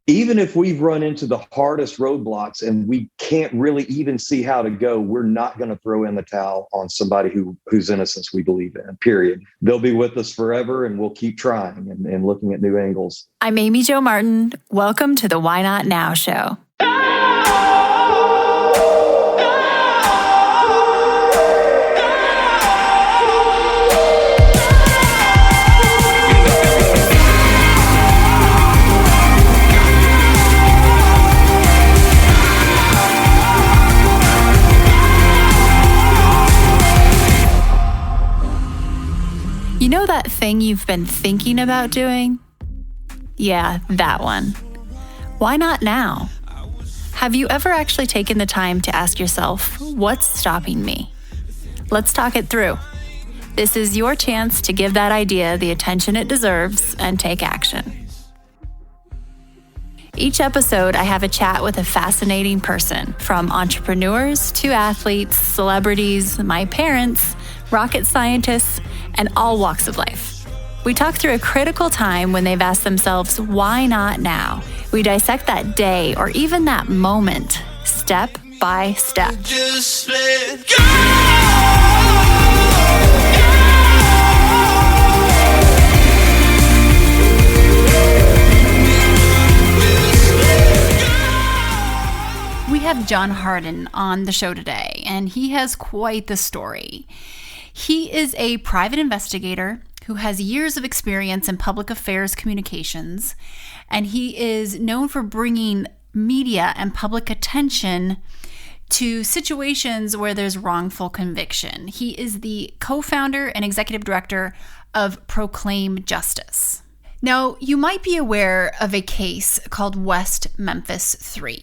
even if we've run into the hardest roadblocks and we can't really even see how to go, we're not going to throw in the towel on somebody whose innocence we believe in, period. They'll be with us forever, and we'll keep trying and looking at new angles. I'm Amy Jo Martin. Welcome to the Why Not Now show. You know that thing you've been thinking about doing? Yeah, that one. Why not now? Have you ever actually taken the time to ask yourself, what's stopping me? Let's talk it through. This is your chance to give that idea the attention it deserves and take action. Each episode, I have a chat with a fascinating person, from entrepreneurs to athletes, celebrities, my parents, rocket scientists, and all walks of life. We talk through a critical time when they've asked themselves, why not now? We dissect that day or even that moment, step by step. Just let go. We have John Hardin on the show today, and he has quite the story. He is a private investigator who has years of experience in public affairs communications, and he is known for bringing media and public attention to situations where there's wrongful conviction. He is the co-founder and executive director of Proclaim Justice. Now, you might be aware of a case called Memphis Three.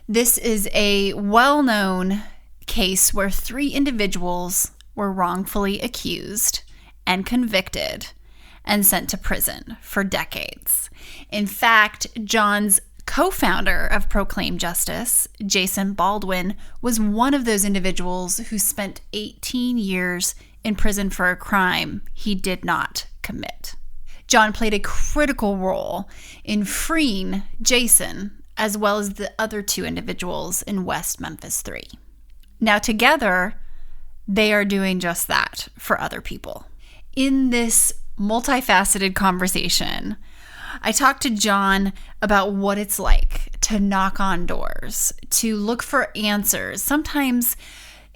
This is a well-known case where 3 individuals were wrongfully accused and convicted and sent to prison for decades. In fact, John's co-founder of Proclaim Justice, Jason Baldwin, was one of those individuals who spent 18 years in prison for a crime he did not commit. John played a critical role in freeing Jason, as well as the other 2 individuals in Memphis Three. Now together, they are doing just that for other people. In this multifaceted conversation, I talked to John about what it's like to knock on doors, to look for answers, sometimes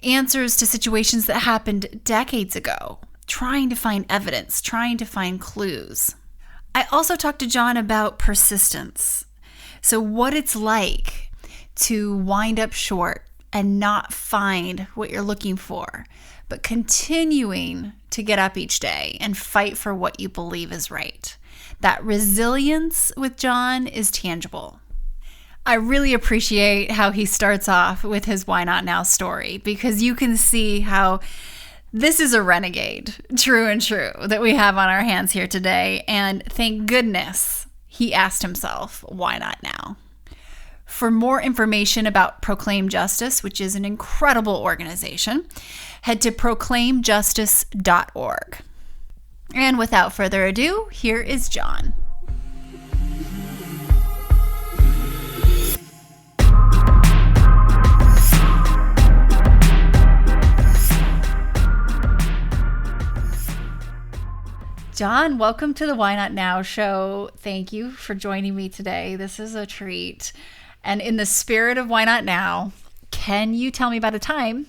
answers to situations that happened decades ago, trying to find evidence, trying to find clues. I also talked to John about persistence. So what it's like to wind up short and not find what you're looking for, but continuing to get up each day and fight for what you believe is right. That resilience with John is tangible. I really appreciate how he starts off with his Why Not Now story, because you can see how this is a renegade, true and true, that we have on our hands here today. And thank goodness he asked himself, why not now? For more information about Proclaim Justice, which is an incredible organization, head to proclaimjustice.org. And without further ado, here is John. John, welcome to the Why Not Now show. Thank you for joining me today. This is a treat. And in the spirit of Why Not Now, can you tell me about a time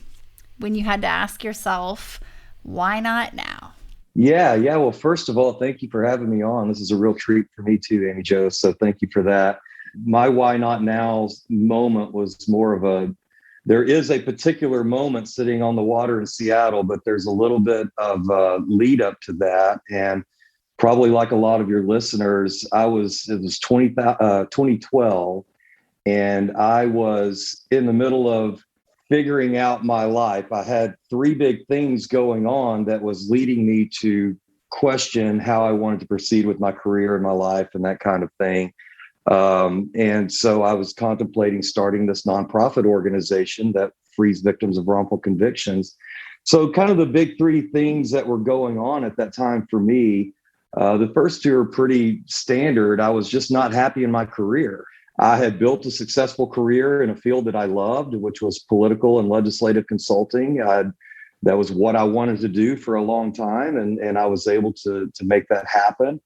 when you had to ask yourself, why not now? Yeah. Well, first of all, thank you for having me on. This is a real treat for me too, Amy Jo. So thank you for that. My why not now moment was more of there is a particular moment sitting on the water in Seattle, but there's a little bit of lead up to that. And probably like a lot of your listeners, it was 2012, and I was in the middle of figuring out my life. I had 3 big things going on that was leading me to question how I wanted to proceed with my career and my life and that kind of thing. And so I was contemplating starting this nonprofit organization that frees victims of wrongful convictions. So kind of the big 3 things that were going on at that time for me The first two are pretty standard. I was just not happy in my career. I had built a successful career in a field that I loved, which was political and legislative consulting. That was what I wanted to do for a long time, and I was able to make that happen.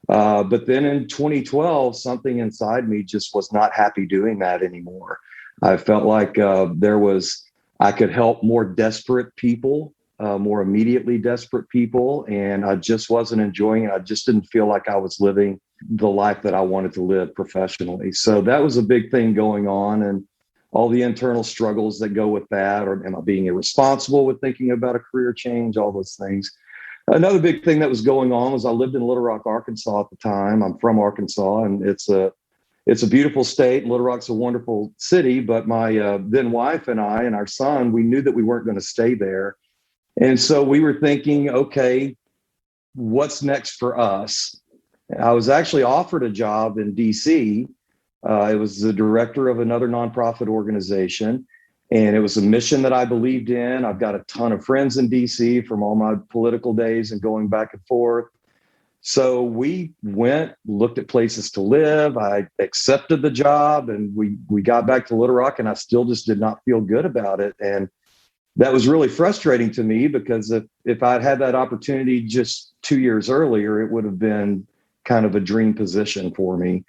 But then in 2012, something inside me just was not happy doing that anymore. I felt like I could help more desperate people, more immediately desperate people, and I just wasn't enjoying it. I just didn't feel like I was living the life that I wanted to live professionally. So that was a big thing going on, and all the internal struggles that go with that, or am I being irresponsible with thinking about a career change, all those things. Another big thing that was going on was I lived in Little Rock, Arkansas at the time. I'm from Arkansas, and it's a beautiful state. Little Rock's a wonderful city, but my then wife and I and our son, we knew that we weren't going to stay there. And so we were thinking, okay, what's next for us? I was actually offered a job in DC. It was the director of another nonprofit organization, and it was a mission that I believed in. I've got a ton of friends in DC from all my political days and going back and forth. So we went, looked at places to live. I accepted the job, and we got back to Little Rock, and I still just did not feel good about it. And that was really frustrating to me, because if I'd had that opportunity just 2 years earlier, it would have been kind of a dream position for me.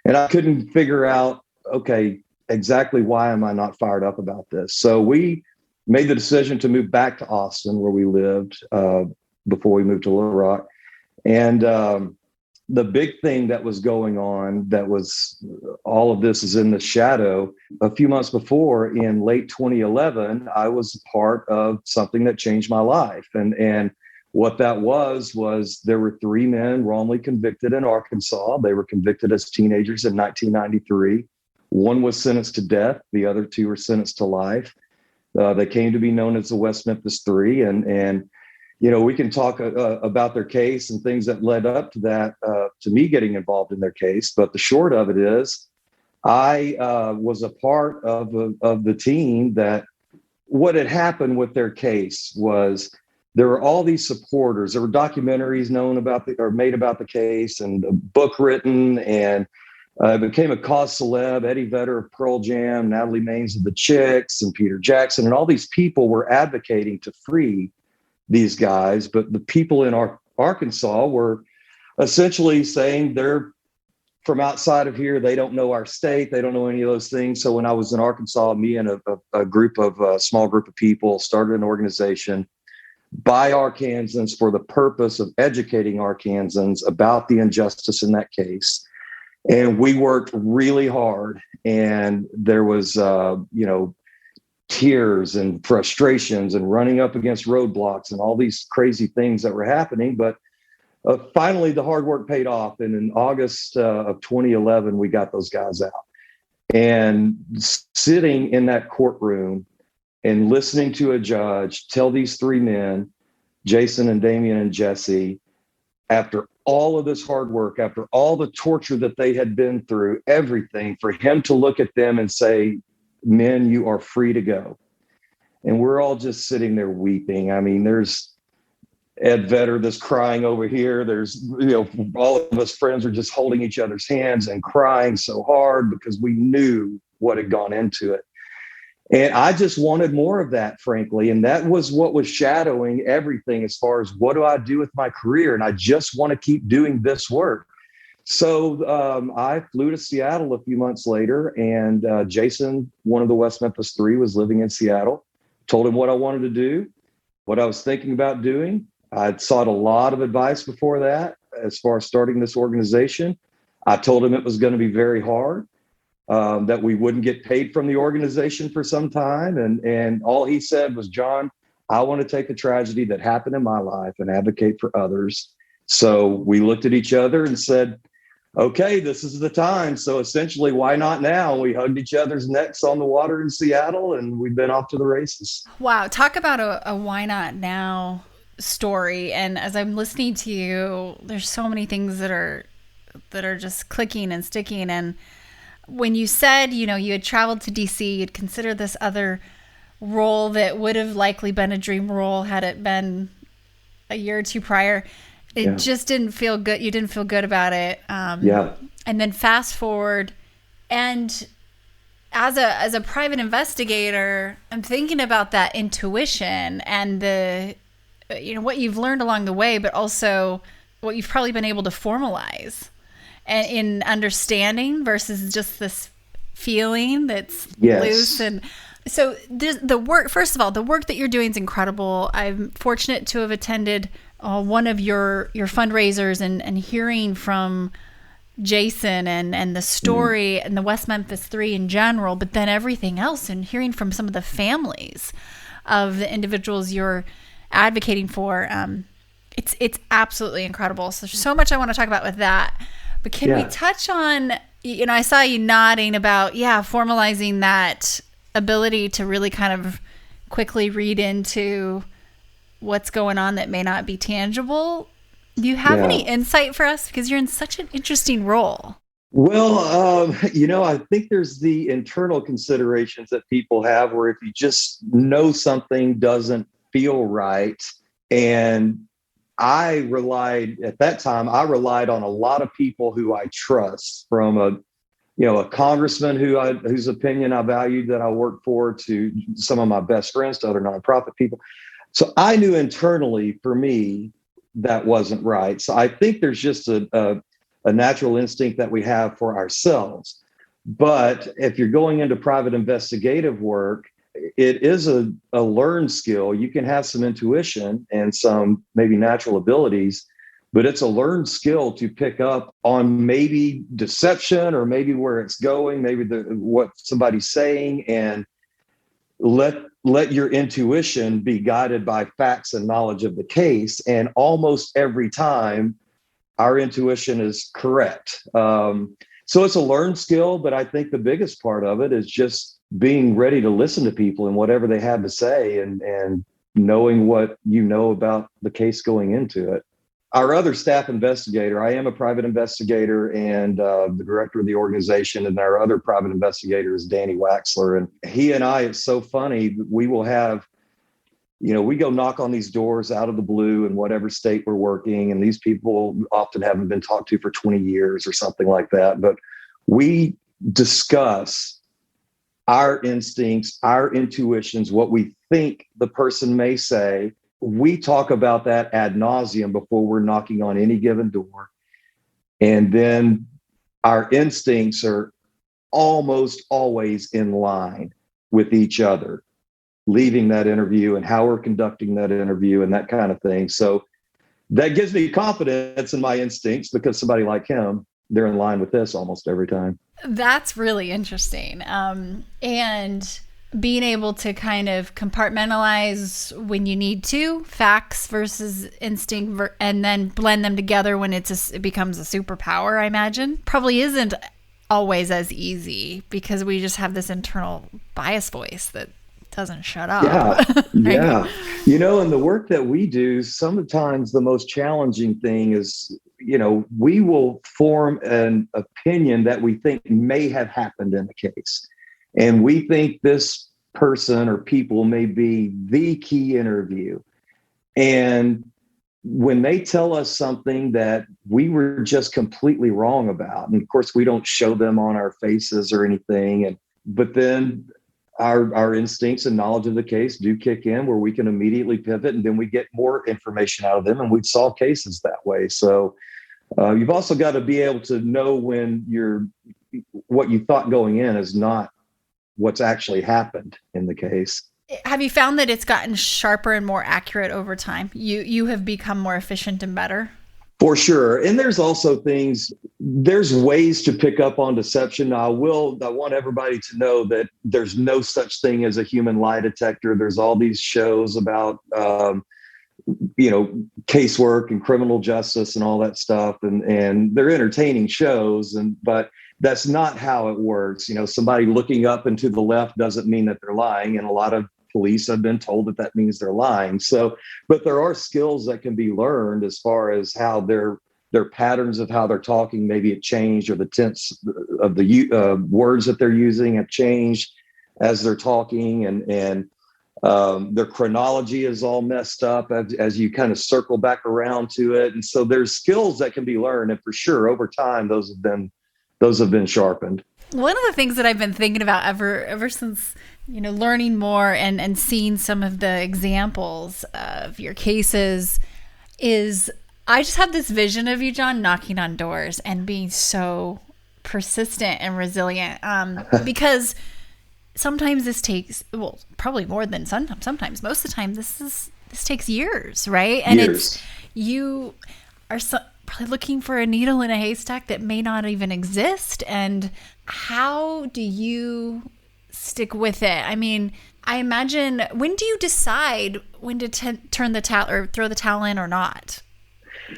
And I couldn't figure out, okay, exactly why am I not fired up about this? So we made the decision to move back to Austin, where we lived before we moved to Little Rock. And the big thing that was going on, that was all of this is in the shadow. A few months before, in late 2011, I was a part of something that changed my life. And what that was there were 3 men wrongly convicted in Arkansas. They were convicted as teenagers in 1993. One was sentenced to death. The other 2 were sentenced to life. They came to be known as the West Memphis Three. And you know, we can talk about their case and things that led up to that, to me getting involved in their case. But the short of it is, I was a part of the team that what had happened with their case was there were all these supporters. There were documentaries made about the case, and a book written, and it became a cause celeb. Eddie Vedder of Pearl Jam, Natalie Maines of the Chicks, and Peter Jackson, and all these people were advocating to free these guys. But the people in Arkansas were essentially saying they're from outside of here. They don't know our state. They don't know any of those things. So when I was in Arkansas, me and a small group of people started an organization by Arkansans for the purpose of educating Arkansans about the injustice in that case. And we worked really hard, and there was, tears and frustrations and running up against roadblocks and all these crazy things that were happening. But finally, the hard work paid off. And in August of 2011, we got those guys out. And sitting in that courtroom and listening to a judge tell these 3 men, Jason and Damian and Jesse, after all of this hard work, after all the torture that they had been through, everything, for him to look at them and say, "Men, you are free to go." And we're all just sitting there weeping. I mean, there's Ed Vedder that's crying over here. There's, all of us friends are just holding each other's hands and crying so hard because we knew what had gone into it. And I just wanted more of that, frankly. And that was what was shadowing everything as far as what do I do with my career? And I just want to keep doing this work. So I flew to Seattle a few months later, and Jason, one of the West Memphis Three, was living in Seattle. Told him what I wanted to do, what I was thinking about doing. I'd sought a lot of advice before that as far as starting this organization. I told him it was going to be very hard, that we wouldn't get paid from the organization for some time. And all he said was, "John, I want to take the tragedy that happened in my life and advocate for others." So we looked at each other and said, "Okay, this is the time." So essentially, why not now? We hugged each other's necks on the water in Seattle, and we've been off to the races. Wow. Talk about a why not now story. And as I'm listening to you, there's so many things that are just clicking and sticking. And when you said, you had traveled to DC, you'd considered this other role that would have likely been a dream role had it been a year or two prior. It just didn't feel good. You didn't feel good about it. And then fast forward, and as a private investigator, I'm thinking about that intuition and the, what you've learned along the way, but also what you've probably been able to formalize and in understanding versus just this feeling that's loose. And so the work, first of all, the work that you're doing is incredible. I'm fortunate to have attended one of your fundraisers and hearing from Jason and the story and the West Memphis Three in general, but then everything else, and hearing from some of the families of the individuals you're advocating for. It's absolutely incredible. So there's so much I want to talk about with that. But can we touch on, I saw you nodding about, formalizing that ability to really kind of quickly read into what's going on that may not be tangible. Do you have any insight for us? Because you're in such an interesting role. Well, I think there's the internal considerations that people have where if you just know something doesn't feel right. And I relied on a lot of people who I trust, from a congressman whose opinion I valued that I worked for, to some of my best friends, to other nonprofit people. So I knew internally for me that wasn't right. So I think there's just a natural instinct that we have for ourselves. But if you're going into private investigative work, it is a learned skill. You can have some intuition and some maybe natural abilities, but it's a learned skill to pick up on maybe deception or maybe where it's going, maybe what somebody's saying, and let your intuition be guided by facts and knowledge of the case. And almost every time our intuition is correct. So it's a learned skill, but I think the biggest part of it is just being ready to listen to people and whatever they have to say, and knowing what you know about the case going into it. Our other staff investigator, I am a private investigator and the director of the organization, and our other private investigator is Danny Waxler. And he and I, it's so funny, we will have, we go knock on these doors out of the blue in whatever state we're working, and these people often haven't been talked to for 20 years or something like that. But we discuss our instincts, our intuitions, what we think the person may say. We talk about that ad nauseum before we're knocking on any given door. And then our instincts are almost always in line with each other, leaving that interview and how we're conducting that interview and that kind of thing. So that gives me confidence in my instincts, because somebody like him, they're in line with this almost every time. That's really interesting. And being able to kind of compartmentalize when you need to, facts versus instinct, and then blend them together when it becomes a superpower, I imagine, probably isn't always as easy, because we just have this internal bias voice that doesn't shut up. Yeah. In the work that we do, sometimes the most challenging thing is, we will form an opinion that we think may have happened in the case. And we think this person or people may be the key interview. And when they tell us something that we were just completely wrong about, and of course we don't show them on our faces or anything, but then our instincts and knowledge of the case do kick in, where we can immediately pivot, and then we get more information out of them, and we solve cases that way. So you've also got to be able to know when what you thought going in is not what's actually happened in the case. Have you found that it's gotten sharper and more accurate over time? You have become more efficient and better? For sure. And there's also there's ways to pick up on deception. I want everybody to know that there's no such thing as a human lie detector. There's all these shows about, casework and criminal justice and all that stuff. And they're entertaining shows, but that's not how it works. Somebody looking up and to the left doesn't mean that they're lying. And a lot of police have been told that means they're lying. So, but there are skills that can be learned as far as how their patterns of how they're talking, maybe it changed, or the tense of the words that they're using have changed as they're talking. And Their chronology is all messed up as you kind of circle back around to it. And so there's skills that can be learned. And for sure, over time, those have been sharpened. One of the things that I've been thinking about ever since, learning more and seeing some of the examples of your cases is I just have this vision of you, John, knocking on doors and being so persistent and resilient. Because sometimes this takes, well, probably more than sometimes, most of the time, this takes years, right? And Years. You are probably looking for a needle in a haystack that may not even exist. And how do you stick with it? I mean, I imagine, when do you decide when to turn the towel or throw the towel in or not?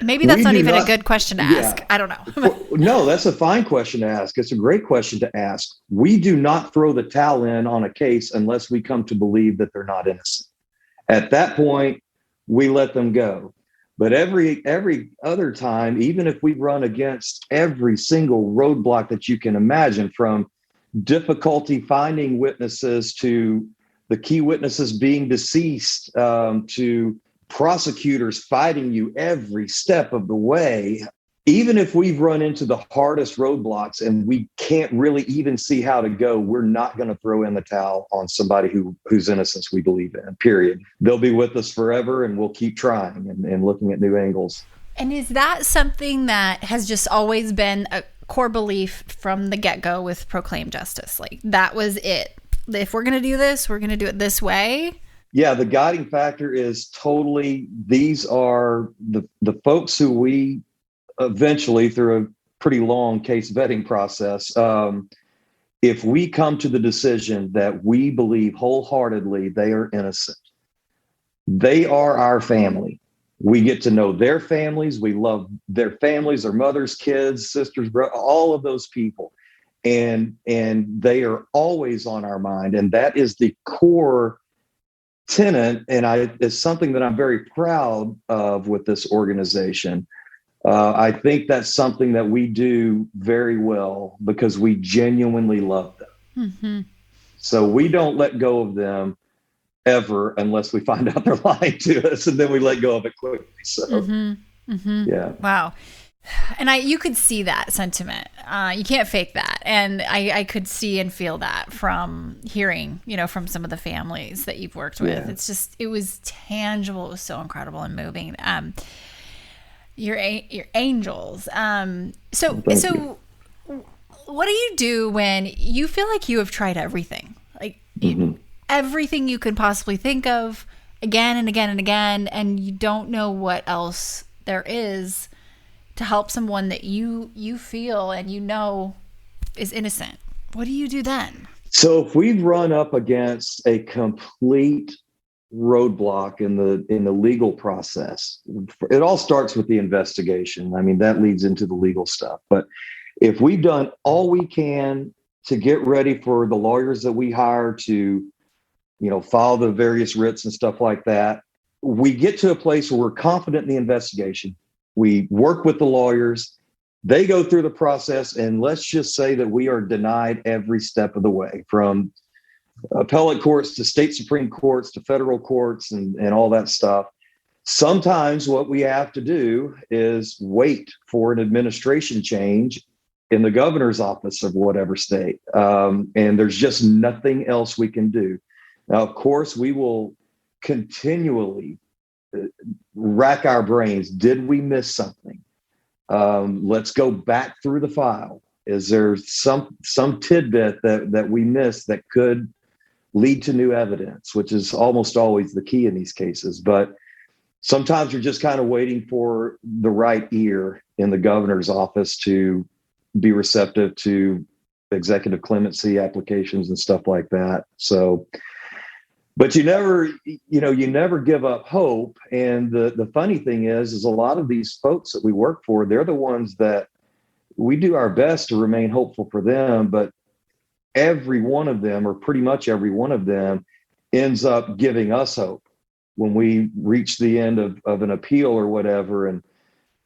Maybe that's not even a good question to ask. I don't know. No, that's a fine question to ask. It's a great question to ask. We do not throw the towel in on a case unless we come to believe that they're not innocent. At that point, we let them go. But every other time, even if we run against every single roadblock that you can imagine, from difficulty finding witnesses to the key witnesses being deceased, to prosecutors fighting you every step of the way, even if we've run into the hardest roadblocks and we can't really even see how to go, we're not going to throw in the towel on somebody whose innocence we believe in, period. They'll be with us forever, and we'll keep trying and looking at new angles. And is that something that has just always been a core belief from the get-go with Proclaim Justice? Like, that was it. If we're going to do this, we're going to do it this way? Yeah, the guiding factor is totally, these are the folks who we eventually, through a pretty long case vetting process, if we come to the decision that we believe wholeheartedly they are innocent, they are our family. We get to know their families. We love their families, their mothers, kids, sisters, all of those people. And they are always on our mind. And that is the core tenet, and it's something that I'm very proud of with this organization. I think that's something that we do very well because we genuinely love them. Mm-hmm. So we don't let go of them ever unless we find out they're lying to us, and then we let go of it quickly. So, yeah. Wow. And you could see that sentiment. You can't fake that. And I could see and feel that from hearing, from some of the families that you've worked with. Yeah. It was tangible. It was so incredible and moving. Your angels. So what do you do when you feel like you have tried everything? Like everything you could possibly think of, again and again and again, and you don't know what else there is to help someone that you feel and is innocent? What do you do then? So if we've run up against a complete roadblock in the legal process, it all starts with the investigation. I mean, that leads into the legal stuff. But if we've done all we can to get ready for the lawyers that we hire to, file the various writs and stuff like that, we get to a place where we're confident in the investigation. We work with the lawyers, they go through the process, and let's just say that we are denied every step of the way, from appellate courts to state Supreme Courts to federal courts and all that stuff. Sometimes what we have to do is wait for an administration change in the governor's office of whatever state. And there's just nothing else we can do. Now, of course, we will continually rack our brains. Did we miss something? Let's go back through the file. Is there some tidbit that we missed that could lead to new evidence, which is almost always the key in these cases. But sometimes you're just kind of waiting for the right ear in the governor's office to be receptive to executive clemency applications and stuff like that. So, but you never give up hope. And the funny thing is a lot of these folks that we work for, they're the ones that we do our best to remain hopeful for them, but every one of them, or pretty much every one of them, ends up giving us hope when we reach the end of an appeal or whatever. And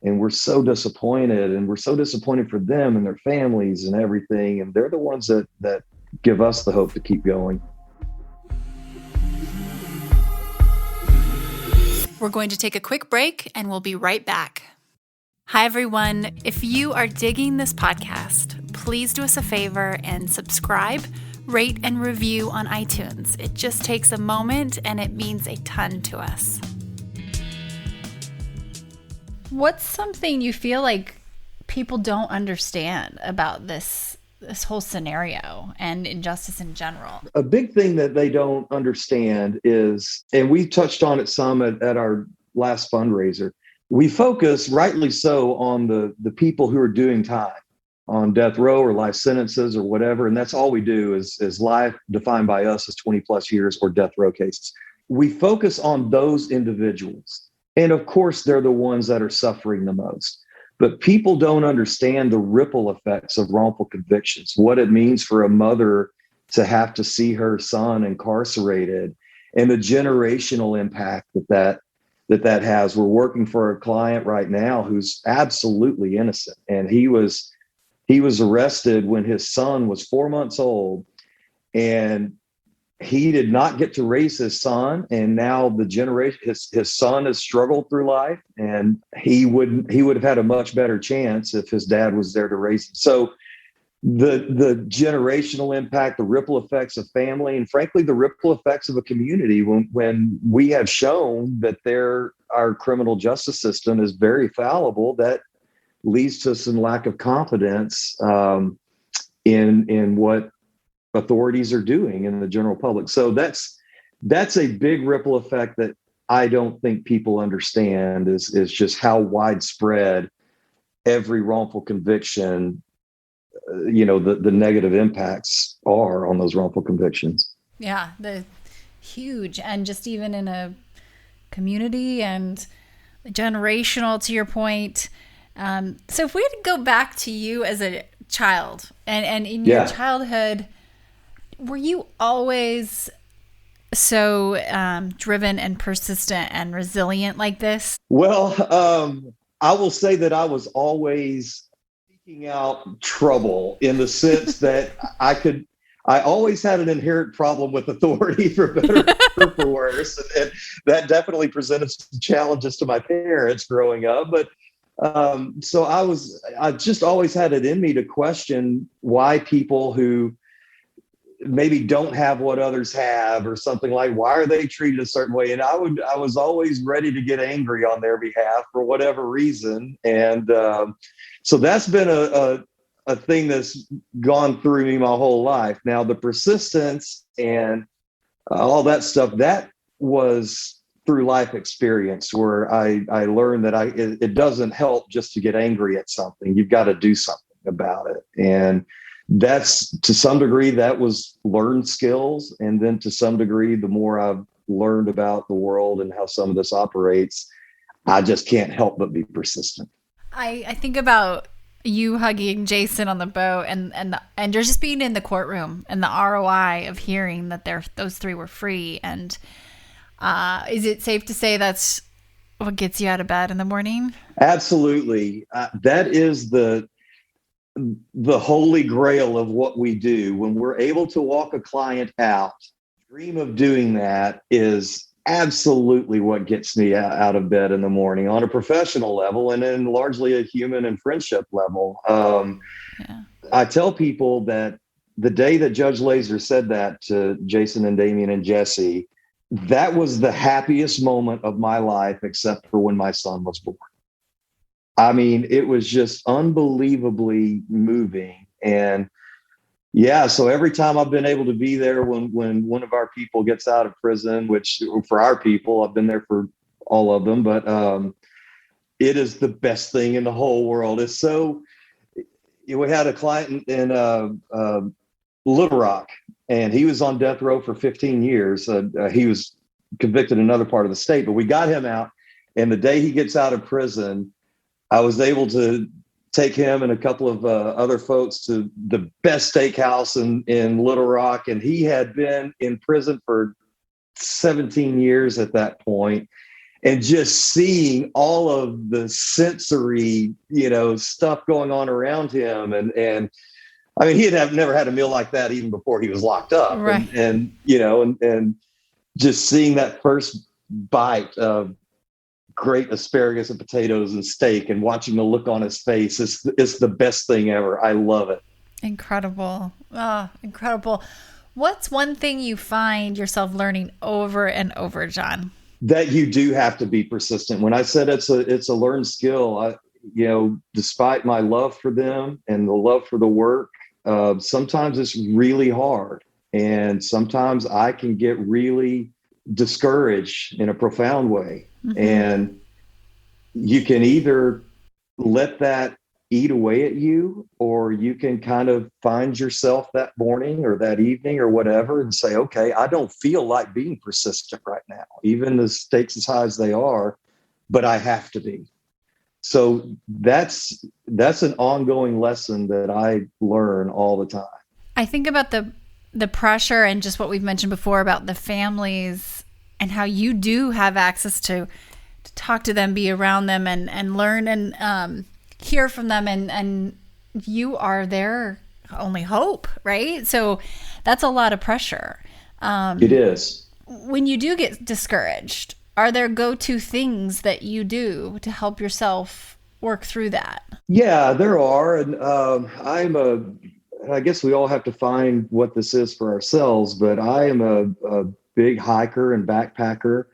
we're so disappointed, and we're so disappointed for them and their families and everything. And they're the ones that give us the hope to keep going. We're going to take a quick break and we'll be right back. Hi, everyone. If you are digging this podcast, please do us a favor and subscribe, rate, and review on iTunes. It just takes a moment and it means a ton to us. What's something you feel like people don't understand about this whole scenario and injustice in general? A big thing that they don't understand is, and we touched on it some at our last fundraiser, we focus, rightly so, on the people who are doing time on death row or life sentences or whatever. And that's all we do is life defined by us as 20 plus years or death row cases. We focus on those individuals. And of course, they're the ones that are suffering the most. But people don't understand the ripple effects of wrongful convictions, what it means for a mother to have to see her son incarcerated, and the generational impact that has. We're working for a client right now who's absolutely innocent. And he was arrested when his son was 4 months old, and he did not get to raise his son. And now the generation, his son has struggled through life, and he would have had a much better chance if his dad was there to raise him. So the generational impact, the ripple effects of family, and frankly, the ripple effects of a community when we have shown that our criminal justice system is very fallible, that leads to some lack of confidence in what authorities are doing in the general public. So that's a big ripple effect that I don't think people understand is just how widespread every wrongful conviction, the negative impacts are on those wrongful convictions. Yeah, the huge, and just even in a community and generational, to your point. So if we had to go back to you as a child and in your childhood, were you always so driven and persistent and resilient like this? Well, I will say that I was always seeking out trouble, in the sense that I always had an inherent problem with authority, for better or for worse. And that definitely presented some challenges to my parents growing up. But so I just always had it in me to question why people who maybe don't have what others have, or something like, why are they treated a certain way? And I was always ready to get angry on their behalf for whatever reason. And so that's been a thing that's gone through me my whole life. Now, the persistence and all that stuff, that was through life experience, where I learned that it doesn't help just to get angry at something. You've got to do something about it. And that's, to some degree, that was learned skills. And then to some degree, the more I've learned about the world and how some of this operates, I just can't help but be persistent. I think about you hugging Jason on the boat and you're just being in the courtroom and the ROI of hearing that those three were free. And is it safe to say that's what gets you out of bed in the morning? Absolutely. That is the holy grail of what we do. When we're able to walk a client out, dream of doing that is absolutely what gets me out of bed in the morning, on a professional level, and then largely a human and friendship level. I tell people that the day that Judge Laser said that to Jason and Damien and Jesse, that was the happiest moment of my life, except for when my son was born. I mean, it was just unbelievably moving. And yeah, so every time I've been able to be there when one of our people gets out of prison, which for our people, I've been there for all of them, but it is the best thing in the whole world. It's so, we had a client in Little Rock, and he was on death row for 15 years. He was convicted in another part of the state, but we got him out. And the day he gets out of prison, I was able to take him and a couple of other folks to the best steakhouse in Little Rock. And he had been in prison for 17 years at that point. And just seeing all of the sensory, stuff going on around him. And I mean, he had never had a meal like that even before he was locked up. Right. And just seeing that first bite of great asparagus and potatoes and steak, and watching the look on his face is the best thing ever. I love it. Incredible. Oh, incredible. What's one thing you find yourself learning over and over, John? That you do have to be persistent. When I said it's a learned skill, despite my love for them and the love for the work, sometimes it's really hard. And sometimes I can get really discouraged in a profound way. Mm-hmm. And you can either let that eat away at you, or you can kind of find yourself that morning or that evening or whatever and say, okay, I don't feel like being persistent right now, even the stakes as high as they are, but I have to be. So that's an ongoing lesson that I learn all the time. I think about the pressure and just what we've mentioned before about the families and how you do have access to talk to them, be around them, and learn and hear from them, and you are their only hope, right? So that's a lot of pressure. It is. When you do get discouraged, are there go-to things that you do to help yourself work through that? Yeah, there are. And I guess we all have to find what this is for ourselves, but I am a big hiker and backpacker.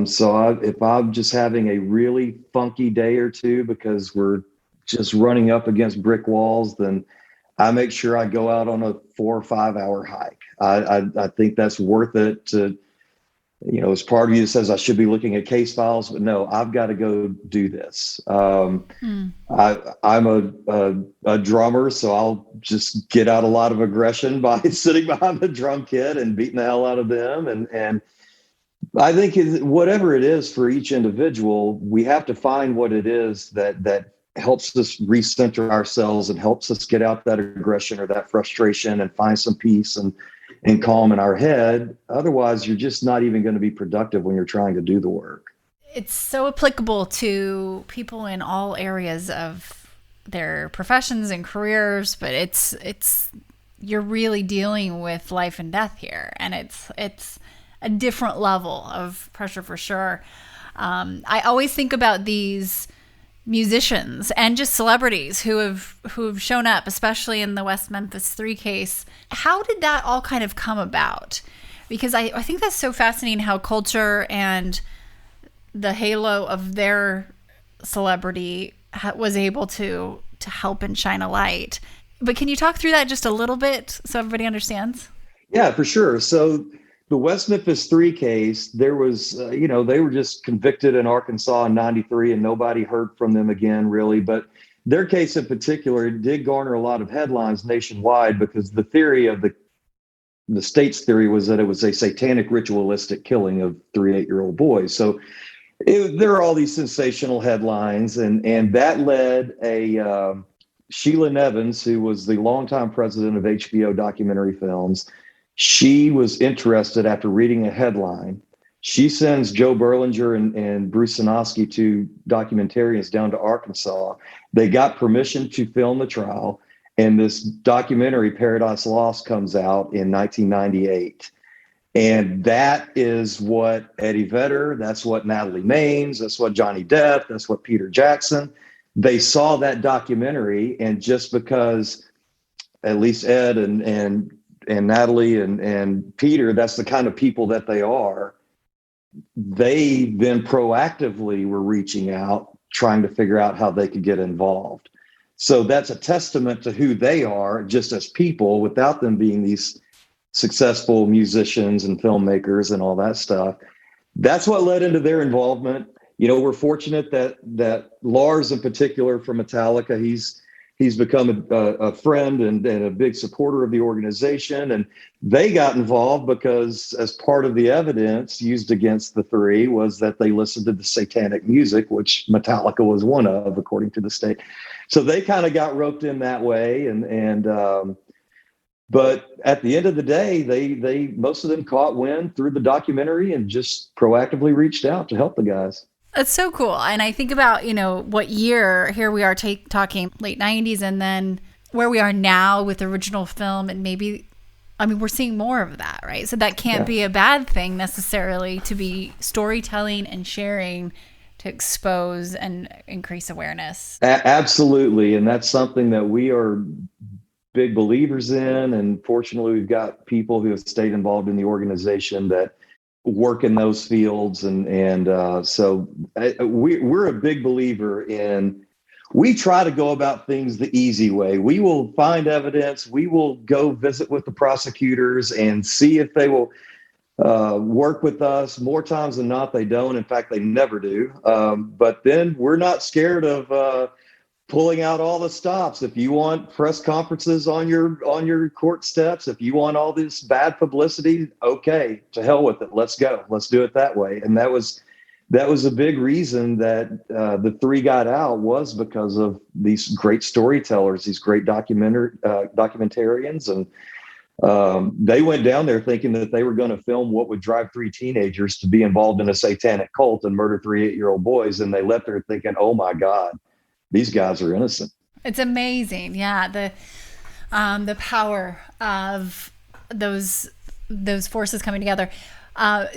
So if I'm just having a really funky day or two because we're just running up against brick walls, then I make sure I go out on a 4 or 5 hour hike. I think that's worth it to, as part of you that says I should be looking at case files, but no, I've got to go do this. I'm a drummer, so I'll just get out a lot of aggression by sitting behind the drum kit and beating the hell out of them. And I think whatever it is for each individual, we have to find what it is that helps us recenter ourselves and helps us get out that aggression or that frustration and find some peace and calm in our head. Otherwise, you're just not even going to be productive when you're trying to do the work. It's so applicable to people in all areas of their professions and careers, but it's you're really dealing with life and death here, and it's a different level of pressure for sure. I always think about these musicians and just celebrities who have shown up, especially in the Memphis Three case. How did that all kind of come about? Because I think that's so fascinating how culture and the halo of their celebrity was able to help and shine a light. But can you talk through that just a little bit so everybody understands? Yeah, for sure. So the Memphis Three case, there was, they were just convicted in Arkansas in '93 and nobody heard from them again, really. But their case in particular did garner a lot of headlines nationwide because the theory of the state's theory was that it was a satanic ritualistic killing of 3 8-year-old boys. So there are all these sensational headlines, and that led Sheila Nevins, who was the longtime president of HBO Documentary Films. She was interested after reading a headline. She sends Joe Berlinger and Bruce Sinofsky, two documentarians, down to Arkansas. They got permission to film the trial, and this documentary, Paradise Lost, comes out in 1998. And that is what Eddie Vedder, that's what Natalie Maines, that's what Johnny Depp, that's what Peter Jackson, they saw that documentary, and just because at least Ed and Natalie and Peter, that's the kind of people that they are, they then proactively were reaching out, trying to figure out how they could get involved. So that's a testament to who they are just as people, without them being these successful musicians and filmmakers and all that stuff. That's what led into their involvement. We're fortunate that Lars in particular from Metallica, he's become a friend and a big supporter of the organization. And they got involved because as part of the evidence used against the three was that they listened to the satanic music, which Metallica was one of, according to the state. So they kind of got roped in that way. But at the end of the day, they most of them caught wind through the documentary and just proactively reached out to help the guys. That's so cool. And I think about, what year, here we are talking late 90s, and then where we are now with the original film, and we're seeing more of that, right? So that can't be a bad thing necessarily, to be storytelling and sharing to expose and increase awareness. Absolutely. And that's something that we are big believers in. And fortunately, we've got people who have stayed involved in the organization that work in those fields. So we're a big believer in, we try to go about things the easy way. We will find evidence. We will go visit with the prosecutors and see if they will work with us. More times than not, they don't. In fact, they never do. But then we're not scared of pulling out all the stops. If you want press conferences on your court steps, if you want all this bad publicity, okay, to hell with it. Let's go. Let's do it that way. And that was a big reason that the three got out, was because of these great storytellers, these great documentarians. And they went down there thinking that they were going to film what would drive three teenagers to be involved in a satanic cult and murder 3 8-year-old boys. And they left there thinking, oh my God, these guys are innocent. It's amazing. Yeah. The power of those forces coming together.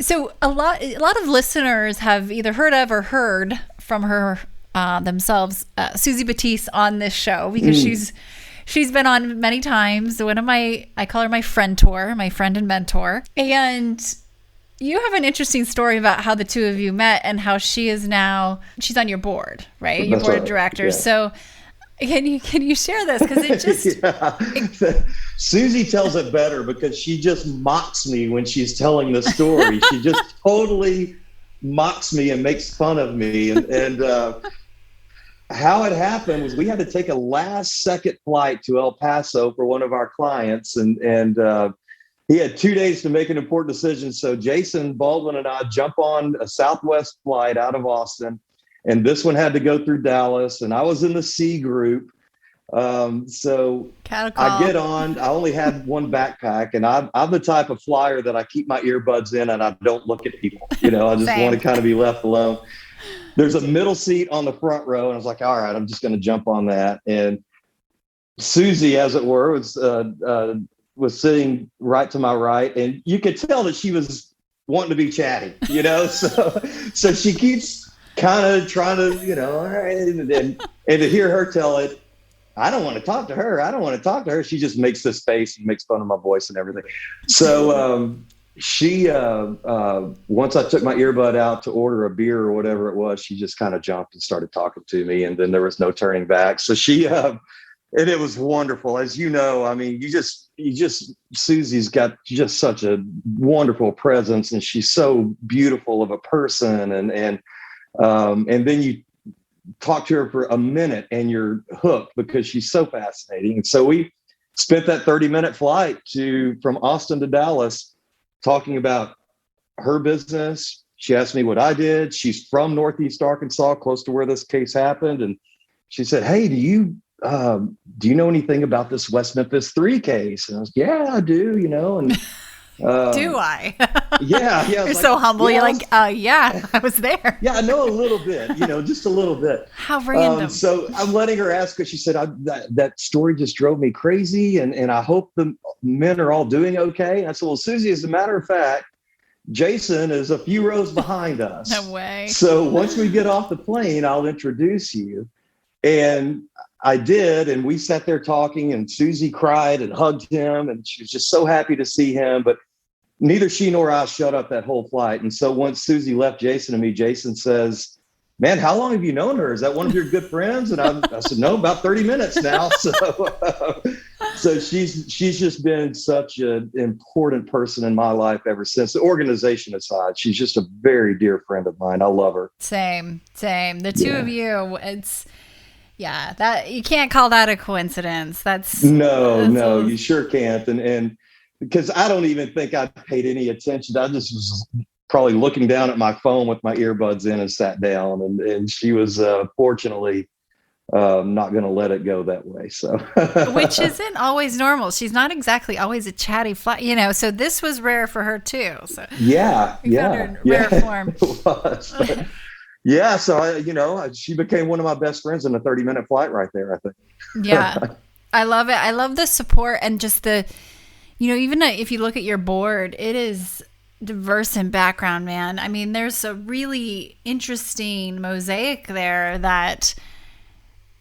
So a lot of listeners have either heard of or heard from her themselves, Susie Batiste, on this show, because she's been on many times. I call her my friend and mentor. And you have an interesting story about how the two of you met and how she's on your board, right? Your board of directors. Yeah. So can you share this? Because it just Susie tells it better because she just mocks me when she's telling the story. She just totally mocks me and makes fun of me. And how it happened was we had to take a last second flight to El Paso for one of our clients, and he had 2 days to make an important decision. So Jason, Baldwin, and I jump on a Southwest flight out of Austin, and this one had to go through Dallas, and I was in the C group. So I get on, I only had one backpack, and I'm the type of flyer that I keep my earbuds in and I don't look at people. I just want to kind of be left alone. There's a middle seat on the front row, and I was like, all right, I'm just going to jump on that. And Susie, as it were, was sitting right to my right, and you could tell that she was wanting to be chatty, so she keeps kind of trying to, all right, and to hear her tell it, I don't want to talk to her. She just makes this face and makes fun of my voice and everything. So she, once I took my earbud out to order a beer or whatever it was, she just kind of jumped and started talking to me, and then there was no turning back. So she, and it was wonderful. As you know, I mean, Susie's got just such a wonderful presence, and she's so beautiful of a person. And then you talk to her for a minute and you're hooked because she's so fascinating. And so we spent that 30-minute flight from Austin to Dallas talking about her business. She asked me what I did. She's from Northeast Arkansas, close to where this case happened. And she said, hey, do you know anything about this West Memphis Three case? And I was, yeah, I do, and do I? Yeah. You're so humble. You're like, yeah, I was there. Yeah, I know a little bit, just a little bit. How random. So I'm letting her ask, because she said, that story just drove me crazy, and I hope the men are all doing okay. And I said, well, Susie, as a matter of fact, Jason is a few rows behind us. No way. So once we get off the plane, I'll introduce you. And I did, and we sat there talking, and Susie cried and hugged him, and she was just so happy to see him. But neither she nor I shut up that whole flight. And so once Susie left Jason and me, Jason says, man, how long have you known her? Is that one of your good friends? And I said, no, about 30 minutes now. So she's just been such an important person in my life ever since. The organization aside, she's just a very dear friend of mine. I love her. Same. The two of you, that you can't call that a coincidence. No, you sure can't. And because I don't even think I paid any attention. I just was probably looking down at my phone with my earbuds in and sat down. And she was fortunately not going to let it go that way. So, which isn't always normal. She's not exactly always a chatty so this was rare for her too. So yeah. Rare form. It was. But, yeah. So she became one of my best friends in a 30-minute flight right there, I think. Yeah. I love it. I love the support and just the, even if you look at your board, it is diverse in background, man. I mean, there's a really interesting mosaic there that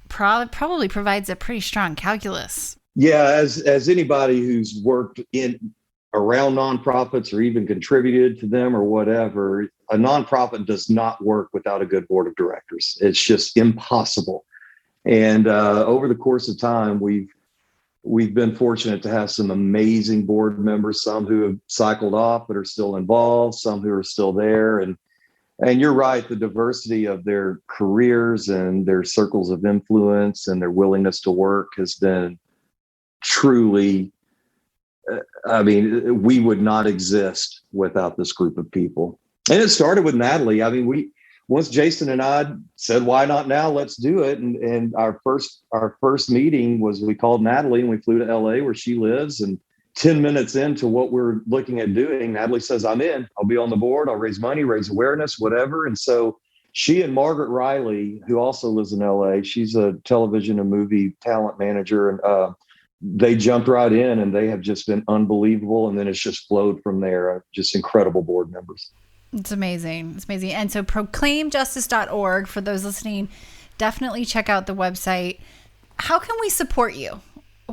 probably provides a pretty strong calculus. Yeah, as anybody who's worked in around nonprofits or even contributed to them or whatever, a nonprofit does not work without a good board of directors. It's just impossible. And over the course of time, we've been fortunate to have some amazing board members, some who have cycled off but are still involved, some who are still there. And you're right, the diversity of their careers and their circles of influence and their willingness to work has been truly, I mean, we would not exist without this group of people. And it started with Natalie. I mean, once Jason and I said, why not now? Let's do it. And our first meeting was, we called Natalie and we flew to LA where she lives. And 10 minutes into what we're looking at doing, Natalie says, I'm in. I'll be on the board. I'll raise money, raise awareness, whatever. And so she and Margaret Riley, who also lives in LA, she's a television and movie talent manager. And they jumped right in and they have just been unbelievable. And then it's just flowed from there. Just incredible board members. It's amazing. It's amazing. And so proclaimjustice.org, for those listening, definitely check out the website. How can we support you?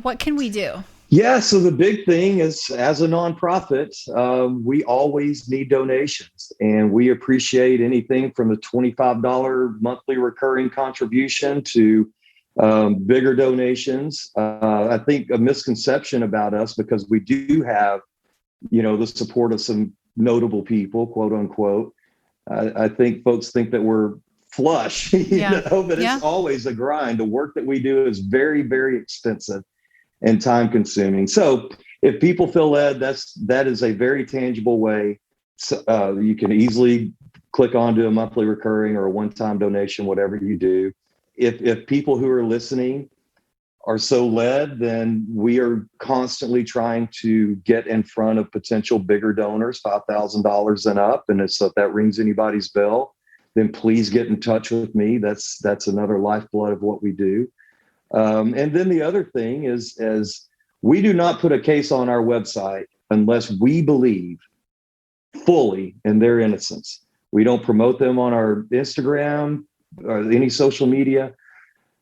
What can we do? Yeah, so the big thing is, as a nonprofit, we always need donations, and we appreciate anything from the $25 monthly recurring contribution to bigger donations. I think a misconception about us, because we do have, the support of some notable people, quote unquote. I think folks think that we're flush, but it's always a grind. The work that we do is very, very expensive and time consuming. So if people feel led, that is a very tangible way. You can easily click onto a monthly recurring or a one-time donation, whatever you do. If people who are listening are so led, then we are constantly trying to get in front of potential bigger donors, $5,000 and up. And so if that rings anybody's bell, then please get in touch with me. That's another lifeblood of what we do. And then the other thing is we do not put a case on our website unless we believe fully in their innocence. We don't promote them on our Instagram or any social media.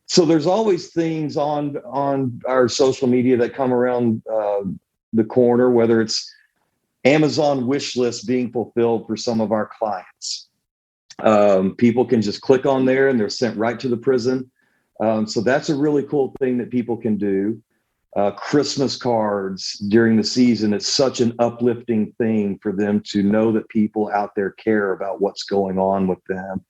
So there's always things on our social media that come around the corner, whether it's Amazon wish list being fulfilled for some of our clients. People can just click on there and they're sent right to the prison. So that's a really cool thing that people can do. Christmas cards during the season, it's such an uplifting thing for them to know that people out there care about what's going on with them.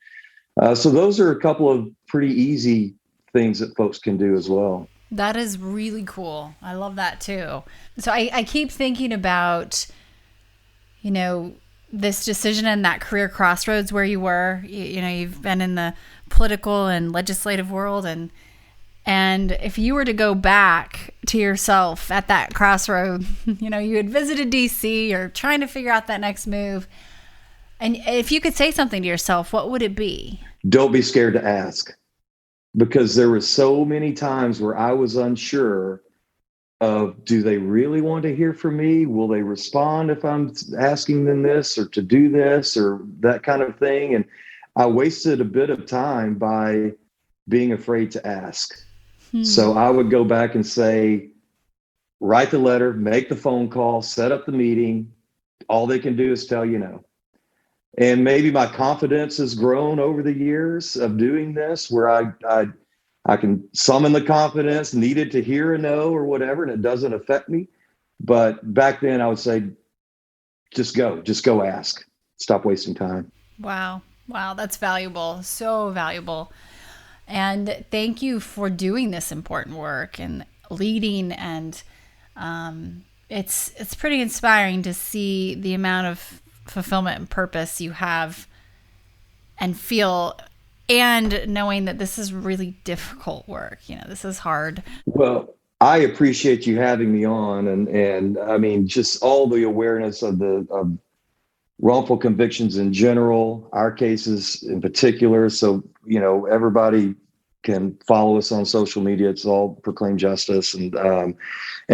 So those are a couple of pretty easy things that folks can do as well. That is really cool. I love that too. So I keep thinking about, this decision and that career crossroads where you were. You've been in the political and legislative world, and if you were to go back to yourself at that crossroad, you had visited DC, you're trying to figure out that next move, and if you could say something to yourself, what would it be? Don't be scared to ask. Because there were so many times where I was unsure of, do they really want to hear from me? Will they respond if I'm asking them this or to do this or that kind of thing? And I wasted a bit of time by being afraid to ask. So I would go back and say, write the letter, make the phone call, set up the meeting. All they can do is tell you no. And maybe my confidence has grown over the years of doing this, where I can summon the confidence needed to hear a no or whatever, and it doesn't affect me. But back then I would say, just go ask. Stop wasting time. Wow. That's valuable. So valuable. And thank you for doing this important work and leading. And it's pretty inspiring to see the amount of fulfillment and purpose you have and feel, and knowing that this is really difficult work. This is hard. Well, I appreciate you having me on, and I mean, just all the awareness of wrongful convictions in general, our cases in particular. So, everybody can follow us on social media. It's all Proclaim Justice, and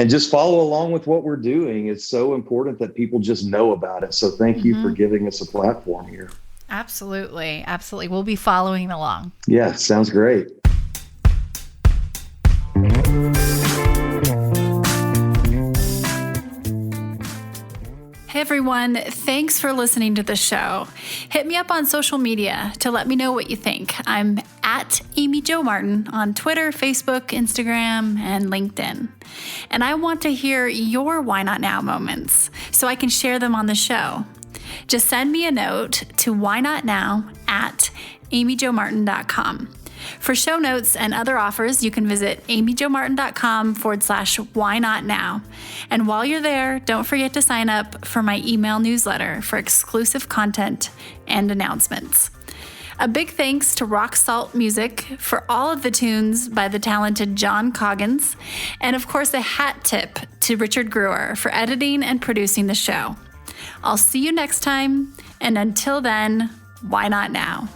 just follow along with what we're doing. It's so important that people just know about it. So thank you for giving us a platform here. Absolutely. Absolutely. We'll be following along. Yeah, sounds great. Hey everyone, thanks for listening to the show. Hit me up on social media to let me know what you think. I'm at Amy Jo Martin on Twitter, Facebook, Instagram, and LinkedIn. And I want to hear your Why Not Now moments so I can share them on the show. Just send me a note to whynotnow@amyjomartin.com. For show notes and other offers, you can visit amyjomartin.com/whynotnow. And while you're there, don't forget to sign up for my email newsletter for exclusive content and announcements. A big thanks to Rock Salt Music for all of the tunes by the talented John Coggins. And of course, a hat tip to Richard Brewer for editing and producing the show. I'll see you next time. And until then, why not now?